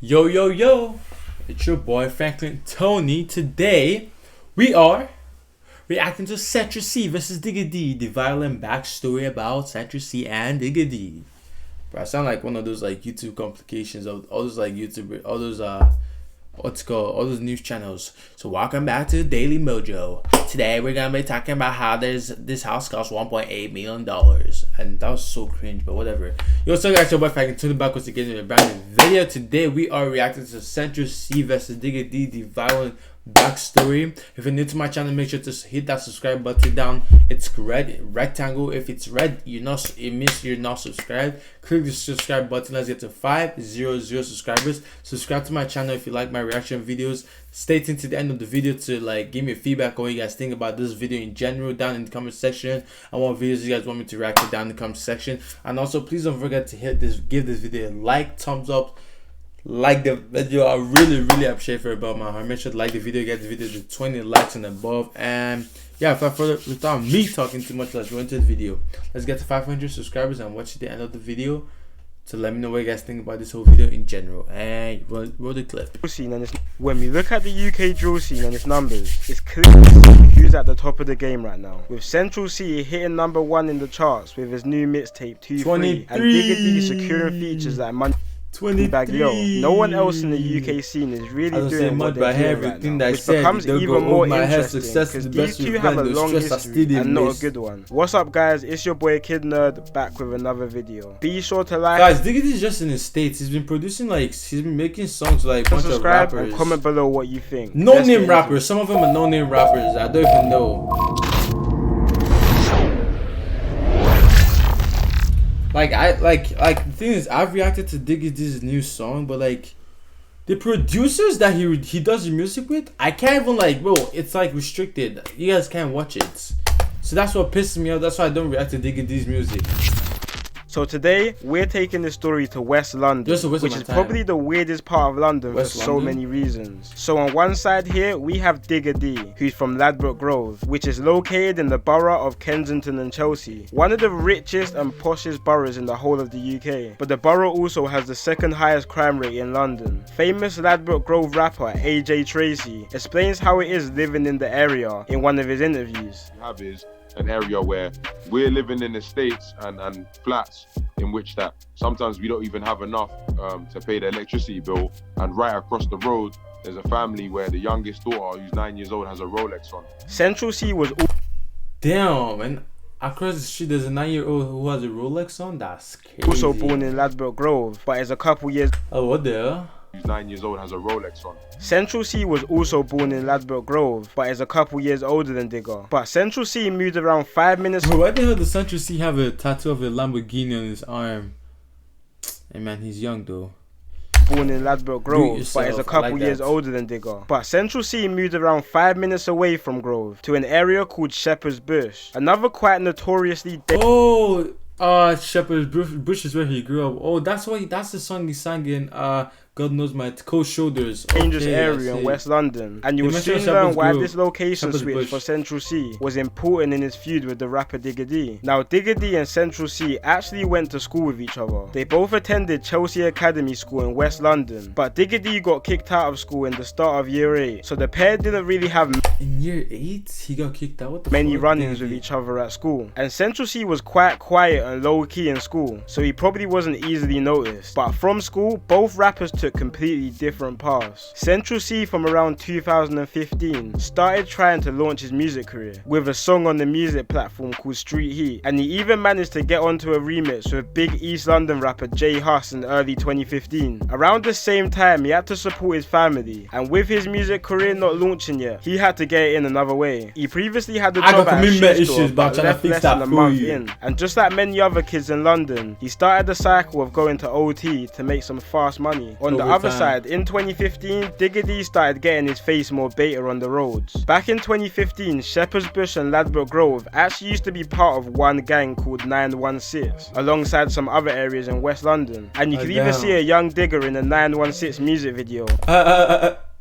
Yo, yo, yo, it's your boy Franklin Tony. Today, we are reacting to Central C versus Digga D, the violent backstory about Central C and Digga D. Bro, I sound like one of those like YouTube complications of all those like YouTube, all those all those news channels. So welcome back to Daily Mojo. Today we're gonna be talking about how this house cost $1.8 million, and that was so cringe, but whatever. Yo, so guys, your boy Franklin Tony back once again with a brand new video. Today we are reacting to Central C versus Digga D, the violent backstory. If you're new to my channel, make sure to hit that subscribe button down. It's red rectangle. If it's red, it means you're not subscribed. Click the subscribe button. Let's get to 500 subscribers. Subscribe to my channel if you like my reaction videos. Stay tuned to the end of the video to like give me feedback on what you guys think about this video in general down in the comment section, and what videos you guys want me to react to down in the comment section. And also please don't forget to give this video a like, thumbs up, like the video. I really appreciate it about my heart. Make sure to like the video, get the video to 20 likes and above. And yeah, without me talking too much, let's go into the video. Let's get to 500 subscribers and watch the end of the video to let me know what you guys think about this whole video in general. And roll the clip. When we look at the UK drill scene and its numbers, it's clear who's at the top of the game right now, with Central C hitting #1 in the charts with his new mixtape 23, and Digga D securing features like Money. 23. Yo, no one else in the UK scene is really doing what they're doing right now, which becomes even more interesting because these two have a long history and not a good one. What's up guys, it's your boy Kid Nerd back with another video. Be sure to like, guys. Digga D is just in the States. He's been producing he's been making songs like a bunch of rappers. And comment below what you think. No-name rappers. Some of them are no-name rappers. I don't even know. Like the thing is, I've reacted to Digga D's new song, but like the producers that he does the music with, I can't even bro, it's like restricted. You guys can't watch it. So that's what pisses me off. That's why I don't react to Digga D's music. So today, we're taking this story to West London, which is probably the weirdest part of London for so many reasons. So on one side here, we have Digga D, who's from Ladbroke Grove, which is located in the borough of Kensington and Chelsea, one of the richest and poshest boroughs in the whole of the UK. But the borough also has the second highest crime rate in London. Famous Ladbroke Grove rapper AJ Tracy explains how it is living in the area in one of his interviews. An area where we're living in estates and flats in which that sometimes we don't even have enough to pay the electricity bill, and right across the road there's a family where the youngest daughter, who's 9 years old, has a Rolex on. Central C was damn, and across the street there's a 9-year-old who has a Rolex on. That's crazy. Also born in Ladbroke Grove, but is a couple years what the hell? Who's 9 years old, has a Rolex on. Central C was also born in Ladbroke Grove, but is a couple years older than Digga. But Central C moved around 5 minutes. Bro, why the hell does Central C have a tattoo of a Lamborghini on his arm? Hey man, he's young though. Born in Ladbroke Grove, but is a couple years older than Digga. But Central C moved around 5 minutes away from Grove to an area called Shepherd's Bush, another quite notoriously Shepherd's Bush is where he grew up. Oh, that's the song he sang in God Knows My Cold Shoulders. Dangerous area in West London. And you'll soon learn why this location switch for Central C was important in his feud with the rapper Digga D. Now Digga D and Central C actually went to school with each other. They both attended Chelsea Academy School in West London, but Digga D got kicked out of school in the start of year 8, so the pair didn't really have in year 8 he got kicked out. What the many run-ins with each other at school. And Central C was quite quiet and low-key in school, so he probably wasn't easily noticed. But from school, both rappers took completely different paths. Central C from around 2015 started trying to launch his music career with a song on the music platform called Street Heat, and he even managed to get onto a remix with big East London rapper J Hus in early 2015. Around the same time, he had to support his family, and with his music career not launching yet, he had to get it in another way. He previously had a job at a shoe store, but left less than a month in, and just like many other kids in London, he started the cycle of going to OT to make some fast money. On the other side, in 2015, Digga D started getting his face more beta on the roads. Back in 2015, Shepherd's Bush and Ladbroke Grove actually used to be part of one gang called 916, alongside some other areas in West London. And you could even see a young Digga in the 916 music video.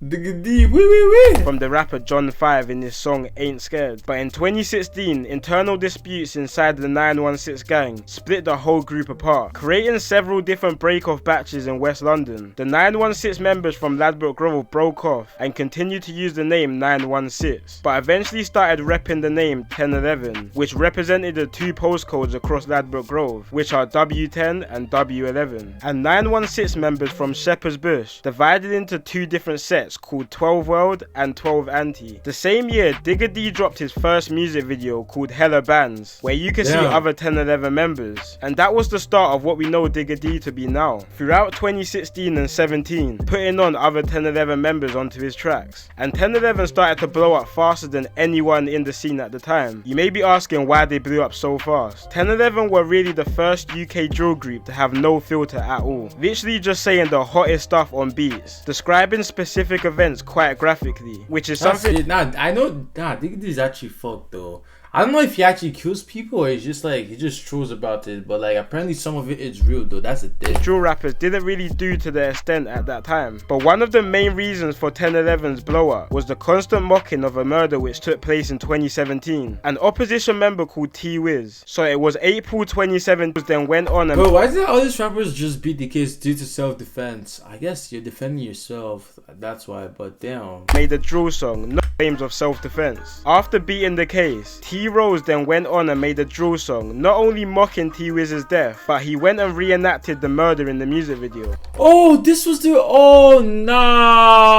Digga D, wee. From the rapper John 5 in his song Ain't Scared. But in 2016, internal disputes inside the 916 gang split the whole group apart, creating several different break-off batches in West London. The 916 members from Ladbroke Grove broke off and continued to use the name 916, but eventually started repping the name 1011, which represented the two postcodes across Ladbroke Grove, which are W10 and W11. And 916 members from Shepherd's Bush divided into two different sets called 12 World and 12 Anti. The same year, Digga D dropped his first music video called Hella Bands, where you can see other 1011 members, and that was the start of what we know Digga D to be now. Throughout 2016 and 17, putting on other 1011 members onto his tracks, and 1011 started to blow up faster than anyone in the scene at the time. You may be asking why they blew up so fast. 1011 were really the first UK drill group to have no filter at all, literally just saying the hottest stuff on beats, describing specific events quite graphically, which is something. I know. Digga D is actually fucked though. I don't know if he actually kills people or he's just like, he just trolls about it, but like apparently some of it is real though. That's the thing. Drill rappers didn't really do to their extent at that time, but one of the main reasons for 1011's blow up was the constant mocking of a murder which took place in 2017. An opposition member called T-Wiz. So it was April 2017, then went on and. Bro, why did all these rappers just beat the case due to self-defense? I guess you're defending yourself, that's why, but damn. Made a drill song, no claims of self-defense. After beating the case, T-Rose then went on and made a drill song, not only mocking T-Wiz's death, but he went and reenacted the murder in the music video. Oh, this was the. Oh, nah.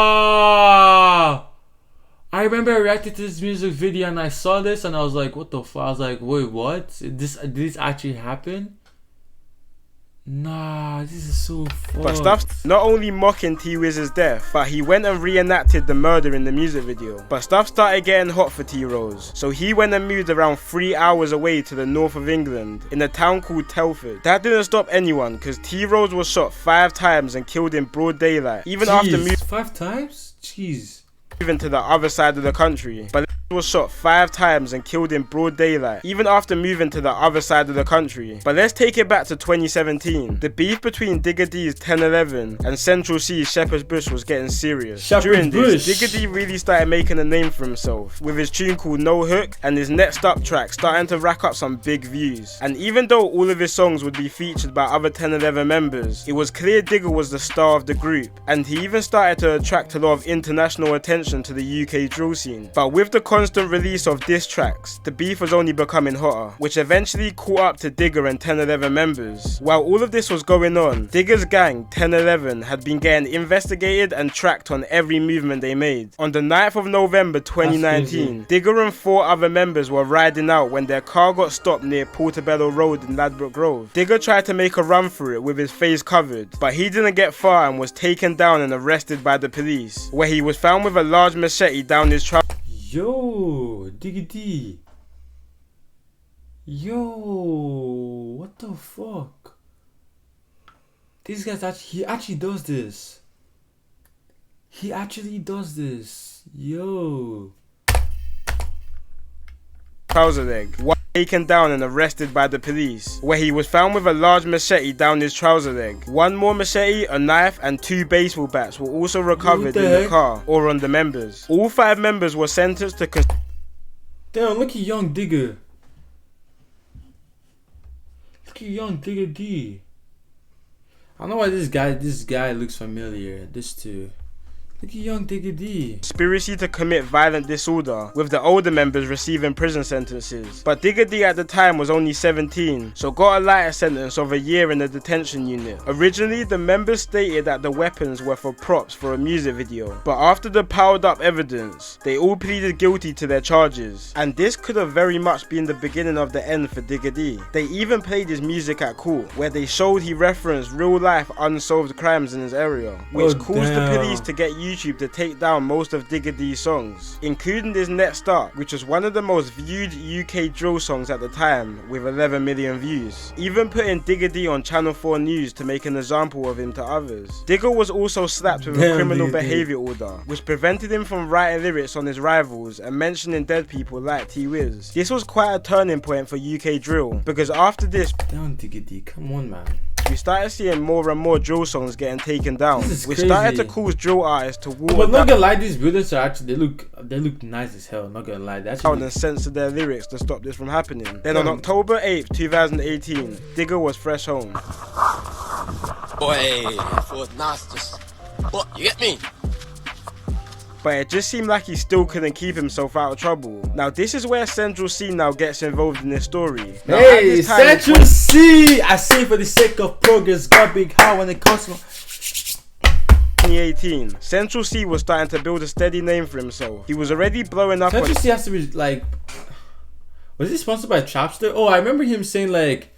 I remember I reacted to this music video and I saw this and I was like, what the fuck? I was like, wait, what? Did this actually happen? Nah, this is so fucked. But stuff not only mocking T-Wiz's death, but he went and reenacted the murder in the music video. But stuff started getting hot for T-Rose, so he went and moved around 3 hours away to the north of England, in a town called Telford. That didn't stop anyone, because T-Rose was shot 5 times and killed in broad daylight, even after moving 5 times? Jeez. Moving to the other side of the country. But was shot 5 times and killed in broad daylight, even after moving to the other side of the country. But let's take it back to 2017. The beef between Digga D's 1011 and Central C's Shepherd's Bush was getting serious. During this, Digga D really started making a name for himself, with his tune called No Hook and his Next Up track starting to rack up some big views. And even though all of his songs would be featured by other 1011 members, it was clear Digga was the star of the group, and he even started to attract a lot of international attention to the UK drill scene. But with the constant release of diss tracks, the beef was only becoming hotter, which eventually caught up to Digga and 1011 members. While all of this was going on, Digga's gang, 1011, had been getting investigated and tracked on every movement they made. On the 9th of November 2019, Digga and 4 other members were riding out when their car got stopped near Portobello Road in Ladbroke Grove. Digga tried to make a run for it with his face covered, but he didn't get far and was taken down and arrested by the police, where he was found with a large machete down his trousers. Yo, Digga D. Yo, what the fuck? This guy's he actually does this. He actually does this. Yo. Trouser leg. Taken down and arrested by the police, where he was found with a large machete down his trouser leg. 1 more machete, a knife, and 2 baseball bats were also recovered in the car or on the members. All 5 members were sentenced to. Damn, look at young Digga. Look at young Digga D. I don't know why this guy looks familiar. This too. Look at young Digga D. Conspiracy to commit violent disorder, with the older members receiving prison sentences. But Digga D at the time was only 17, so got a lighter sentence of a year in the detention unit. Originally, the members stated that the weapons were for props for a music video, but after the piled up evidence, they all pleaded guilty to their charges. And this could have very much been the beginning of the end for Digga D. They even played his music at court, where they showed he referenced real life unsolved crimes in his area, which caused the police to get YouTube to take down most of Digga D's songs, including his Next Up, which was one of the most viewed UK drill songs at the time, with 11 million views, even putting Digga D on Channel 4 News to make an example of him to others. Digga was also slapped with a criminal behaviour order, which prevented him from writing lyrics on his rivals and mentioning dead people like T-Wiz. This was quite a turning point for UK drill, because after this, Damn Digga D, come on man. we started seeing more and more drill songs getting taken down, which started to cause drill artists to water But not gonna lie, these buildings are actually they look nice as hell. Not gonna lie, that's and censor their lyrics to stop this from happening. Then on October 8th, 2018, Digga was fresh home. Boy, was nasty. What, you get me? But it just seemed like he still couldn't keep himself out of trouble. Now this is where Central C now gets involved in this story. Now, hey, Central C! I say for the sake of progress, got big how when it comes to 2018, Central C was starting to build a steady name for himself. He was already blowing up. Central C has to be like, was he sponsored by Trapster? Oh, I remember him saying like,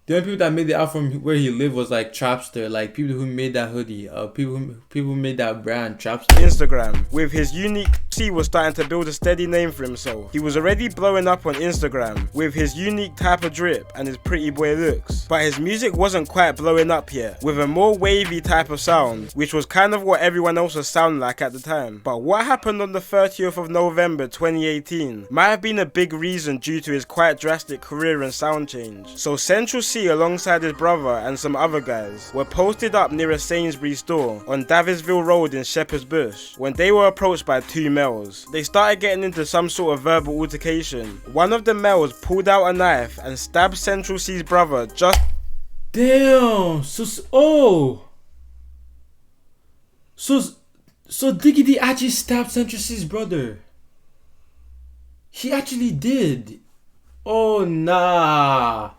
the only people that made it out from where he lived was like Trapster, like people who made that hoodie, people who made that brand, Trapster. Instagram. With his unique, C was starting to build a steady name for himself. He was already blowing up on Instagram with his unique type of drip and his pretty boy looks. But his music wasn't quite blowing up yet, with a more wavy type of sound, which was kind of what everyone else was sounding like at the time. But what happened on the 30th of November 2018 might have been a big reason due to his quite drastic career and sound change. So Central C alongside his brother and some other guys were posted up near a Sainsbury's store on Davisville Road in Shepherd's Bush when they were approached by two males. They started getting into some sort of verbal altercation. One of the males pulled out a knife and stabbed Central C's brother just... Damn! So Digga D actually stabbed Central C's brother. He actually did. Oh nah.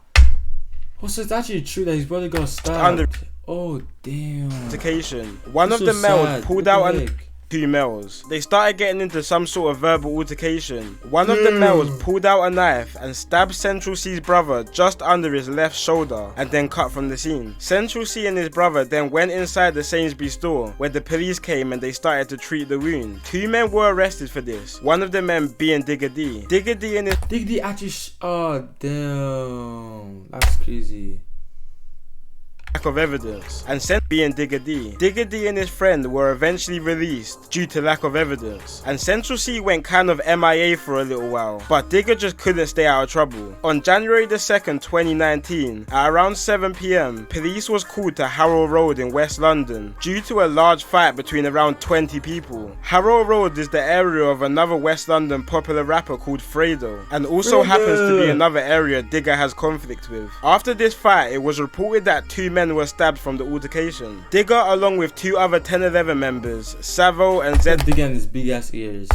Oh, so it's actually true that his brother got stabbed. Oh damn. Altercation. One of the males pulled out a... Two males. They started getting into some sort of verbal altercation. One of the males pulled out a knife and stabbed Central C's brother just under his left shoulder and then cut from the scene. Central C and his brother then went inside the Sainsbury's store where the police came and they started to treat the wound. Two men were arrested for this. One of the men being Digga D. Digga D and his... Digga D actually oh damn. That's crazy. Lack of evidence, and being Digga D. Digga D and his friend were eventually released due to lack of evidence, and Central C went kind of MIA for a little while, but Digga just couldn't stay out of trouble. On January the 2nd, 2019, at around 7 PM, police was called to Harrow Road in West London due to a large fight between around 20 people. Harrow Road is the area of another West London popular rapper called Fredo, and also happens to be another area Digga has conflict with. After this fight, it was reported that two men were stabbed from the altercation. Digga, along with two other 1011 members, Savo and Z Digga and his big ass ears,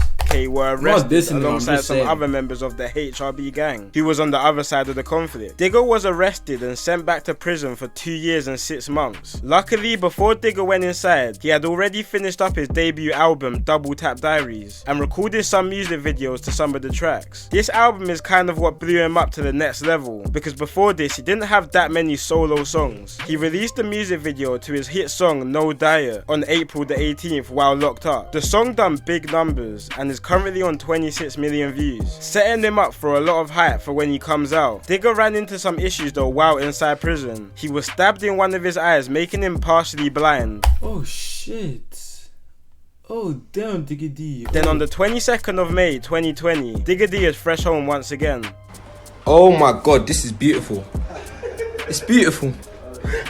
were arrested alongside some other members of the HRB gang who was on the other side of the conflict. Digga was arrested and sent back to prison for 2 years and 6 months. Luckily, before Digga went inside, he had already finished up his debut album Double Tap Diaries and recorded some music videos to some of the tracks. This album is kind of what blew him up to the next level, because before this he didn't have that many solo songs. He released a music video to his hit song No Diet on April the 18th while locked up. The song done big numbers and is currently on 26 million views, setting him up for a lot of hype for when he comes out. Digga ran into some issues though while inside prison. He was stabbed in one of his eyes, making him partially blind. Oh shit. Oh damn, Digga D. Then on the 22nd of May 2020, Digga D is fresh home once again. Oh my god, this is beautiful. It's beautiful.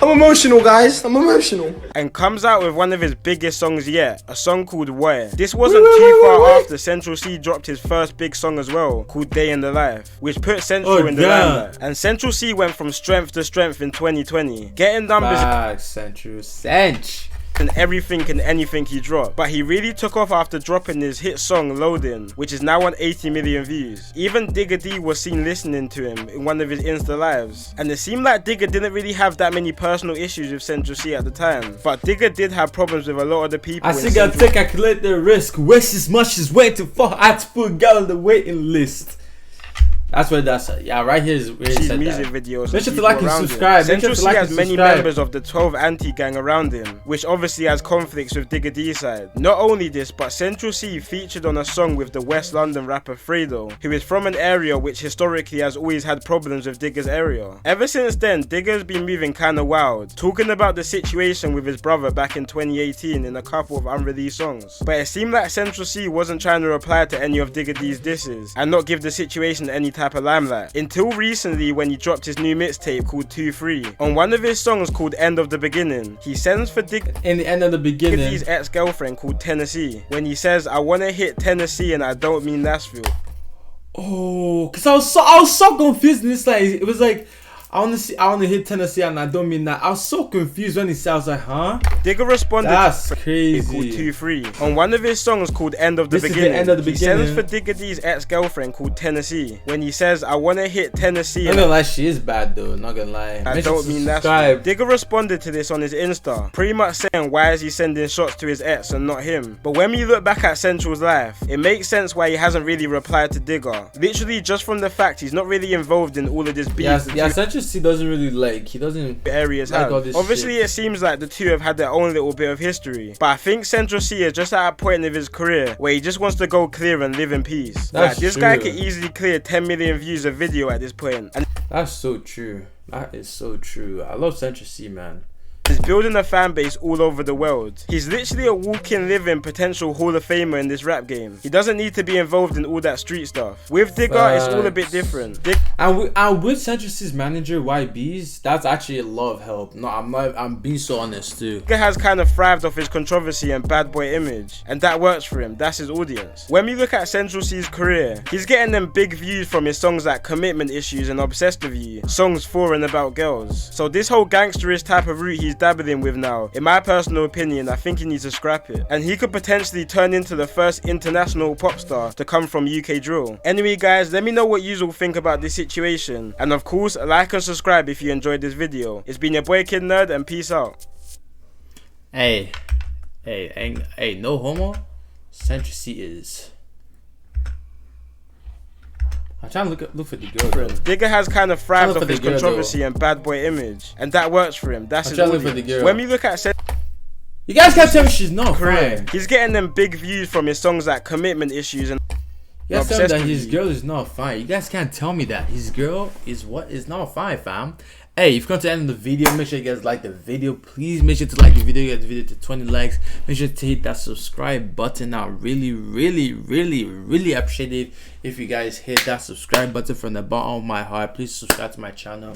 I'm emotional, guys. I'm emotional. And comes out with one of his biggest songs yet, a song called Where. This wasn't too far after Central C dropped his first big song as well, called Day in the Life, which put Central in the limelight. And Central C went from strength to strength in 2020, getting numbers Central and everything and anything he dropped. But he really took off after dropping his hit song Loading, which is now on 80 million views. Even Digga D was seen listening to him in one of his Insta lives, and it seemed like Digga didn't really have that many personal issues with Central C at the time, but Digga did have problems with a lot of the people. I think I take calculate the risk, waste as much as way too far. I had to put a girl on the waiting list. That's what that's yeah, right here is where he said music that. Videos. Make sure to like and subscribe. Central C has many members of the 12 anti-gang around him, which obviously has conflicts with Digga D's side. Not only this, but Central C featured on a song with the West London rapper Fredo, who is from an area which historically has always had problems with Digga's area. Ever since then, Digga's been moving kinda wild, talking about the situation with his brother back in 2018 in a couple of unreleased songs. But it seemed like Central C wasn't trying to reply to any of Digga D's disses and not give the situation any type of limelight. Until recently when he dropped his new mixtape called 2-3. On one of his songs called End of the Beginning, he sends for In the end of the beginning, Digga D's ex-girlfriend called Tennessee when he says, I wanna hit Tennessee and I don't mean Nashville. oh, cause I was so confused. And it's like it was like I wanna hit Tennessee and I don't mean that. I was so confused when he said, I was like, huh? Digga responded That's called crazy. 2-3 on one of his songs called End of the This is the Beginning. end of the He beginning. sends for Digga D's ex-girlfriend called Tennessee when he says, I wanna hit Tennessee Not and gonna lie, she is bad though. Not gonna lie. I Make sure don't to mean that. subscribe. Digga responded to this on his Insta, pretty much saying why is he sending shots to his ex and not him. But when we look back at Central's life, it makes sense why he hasn't really replied to Digga. Literally just from the fact he's not really involved in all of this beef. Yeah, Central C doesn't really like. He doesn't. Areas like have. all this Obviously, shit. it seems like the two have had their own little bit of history, but I think Central C is just at a point of his career where he just wants to go clear and live in peace. That's Like, this guy true. could easily clear 10 million views a video at this point, and That's so true. That is so true. I love Central C, man. he's building a fan base all over the world. He's literally a walking, living potential Hall of Famer in this rap game. He doesn't need to be involved in all that street stuff. With Digga, it's all a bit different. And with Central C's manager YB's, that's actually a lot of help. No, I'm being so honest too. Digga has kind of thrived off his controversy and bad boy image, and that works for him. That's his audience. When we look at Central C's career, he's getting them big views from his songs like Commitment Issues and Obsessed With You, songs for and about girls. So this whole gangsterish type of route he's dabbling with now, in my personal opinion, I think he needs to scrap it, and he could potentially turn into the first international pop star to come from UK drill. Anyway guys, let me know what you all think about this situation, and of course like and subscribe if you enjoyed this video. It's been your boy Kid Nerd, and peace out. Hey, no homo. Central C is. I'm trying to look for the girl. Though. Digga has kind of thrived Look off for his the girl, controversy and bad boy image, and that works for him. That's I'm his trying to look for audience. the girl. When we look at You guys can't tell me she's not career, fine. he's getting them big views from his songs like Commitment Issues and You guys tell me Obsessed that With his You. girl is not fine. You guys can't tell me that his girl is what is not fine, fam. Hey, if you come to the end of the video, make sure you guys like the video. Please make sure to like the video. Get the video to 20 likes. Make sure to hit that subscribe button. I really appreciate it if you guys hit that subscribe button from the bottom of my heart. Please subscribe to my channel.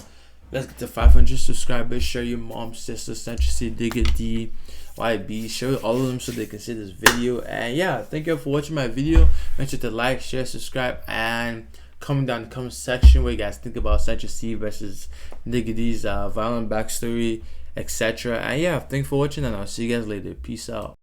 Let's get to 500 subscribers. Show your mom, sister, Central C, Digga D, YB. Show all of them so they can see this video. And yeah, thank you for watching my video. Make sure to like, share, subscribe, and comment down in the comment section what you guys think about Central C versus Digga D's violent backstory, etc. And yeah, thanks for watching, and I'll see you guys later. Peace out.